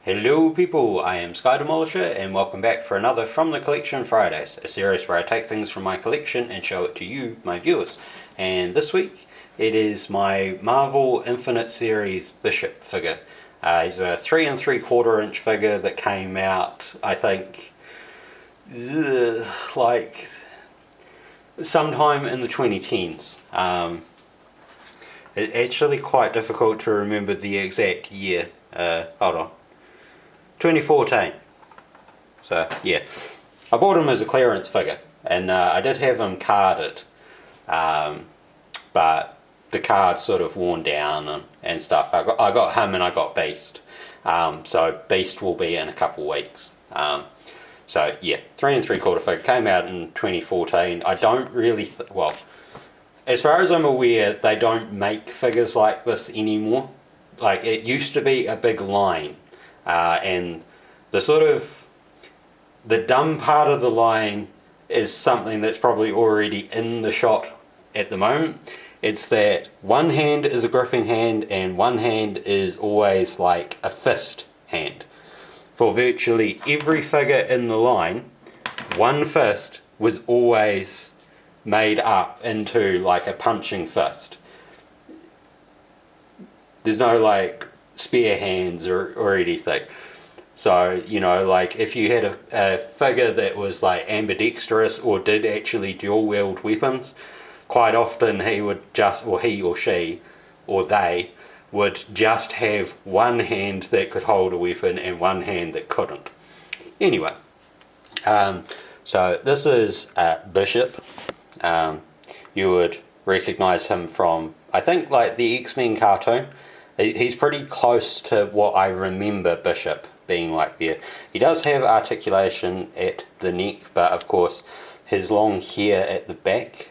Hello people, I am Sky Demolisher and welcome back for another From the Collection Fridays, a series where I take things from my collection and show it to you, my viewers. And this week it is my Marvel Infinite Series Bishop figure. He's a 3 3/4 inch figure that came out, I think, like sometime in the 2010s. It's actually quite difficult to remember the exact year. Hold on. 2014. So yeah, I bought him as a clearance figure, and I did have him carded, but the card's sort of worn down and stuff. I got him and I got Beast, so Beast will be in a couple weeks. So yeah, 3 3/4 figure came out in 2014. I don't really well, as far as I'm aware, they don't make figures like this anymore. Like, it used to be a big line. And the dumb part of the line is something that's probably already in the shot at the moment. It's that one hand is a gripping hand and one hand is always like a fist hand. For virtually every figure in the line, one fist was always made up into like a punching fist. There's no like spare hands or anything. So, you know, like if you had a figure that was like ambidextrous or did actually dual wield weapons, quite often he would just, or he or she or they would just have one hand that could hold a weapon and one hand that couldn't. Anyway, so this is Bishop. You would recognize him from, I think, like the X-Men cartoon. He's pretty close to what I remember Bishop being like there. He does have articulation at the neck, but of course his long hair at the back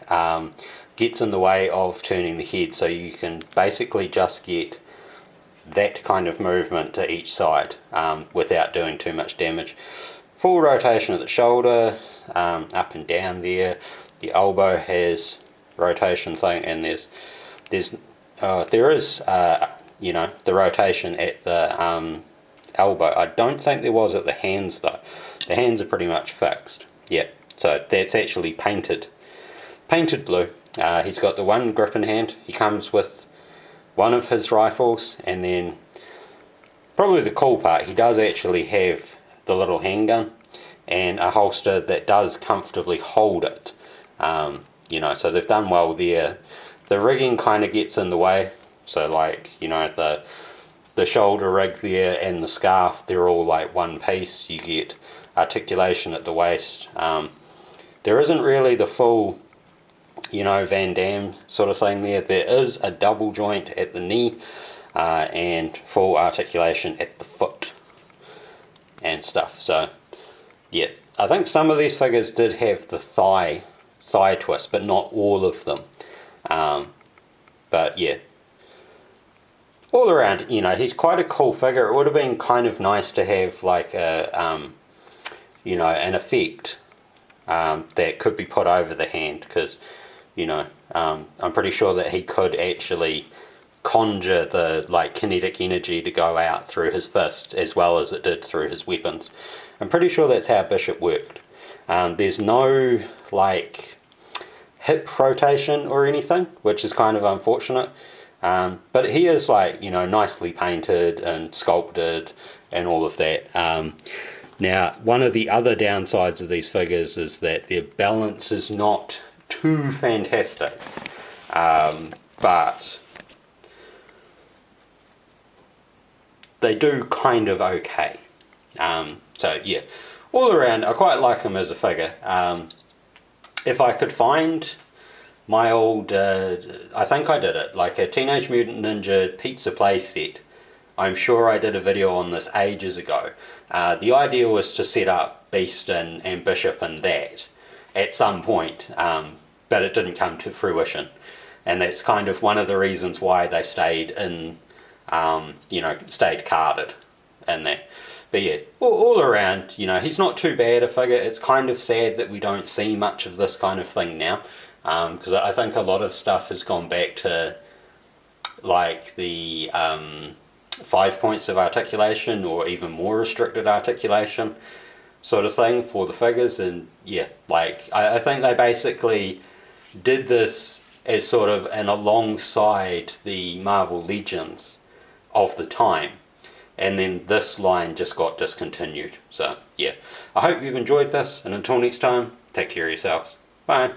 gets in the way of turning the head, so you can basically just get that kind of movement to each side without doing too much damage. Full rotation at the shoulder, up and down there. The elbow has rotation thing, and there is you know, the rotation at the elbow. I don't think there was at the hands though. The hands are pretty much fixed. Yeah, so that's actually painted blue. He's got the one grip in hand. He comes with one of his rifles, and then probably the cool part, he does actually have the little handgun and a holster that does comfortably hold it. You know, so they've done well there. The rigging kind of gets in the way. So like, you know, the shoulder rig there and the scarf, they're all like one piece. You get articulation at the waist. There isn't really the full, you know, Van Damme sort of thing there. There is a double joint at the knee and full articulation at the foot and stuff. So yeah, I think some of these figures did have the thigh twist, but not all of them. But yeah, all around, you know, he's quite a cool figure. It would have been kind of nice to have like a, you know, an effect that could be put over the hand, because, you know, I'm pretty sure that he could actually conjure the like kinetic energy to go out through his fist as well as it did through his weapons. I'm pretty sure that's how Bishop worked. There's no like hip rotation or anything, which is kind of unfortunate. But he is, like, you know, nicely painted and sculpted and all of that. Now, one of the other downsides of these figures is that their balance is not too fantastic. But they do kind of okay. So yeah, all around, I quite like him as a figure. If I could find my old, I think I did it, like a Teenage Mutant Ninja pizza play set. I'm sure I did a video on this ages ago. The idea was to set up Beast and Bishop and that at some point, but it didn't come to fruition. And that's kind of one of the reasons why they stayed in, you know, stayed carded and that. But yeah, all around, you know, he's not too bad a figure. It's kind of sad that we don't see much of this kind of thing now. Because I think a lot of stuff has gone back to like the 5 points of articulation or even more restricted articulation sort of thing for the figures. And yeah, like I think they basically did this as sort of an alongside the Marvel Legends of the time, and then this line just got discontinued. So yeah, I hope you've enjoyed this, and until next time, take care of yourselves. Bye.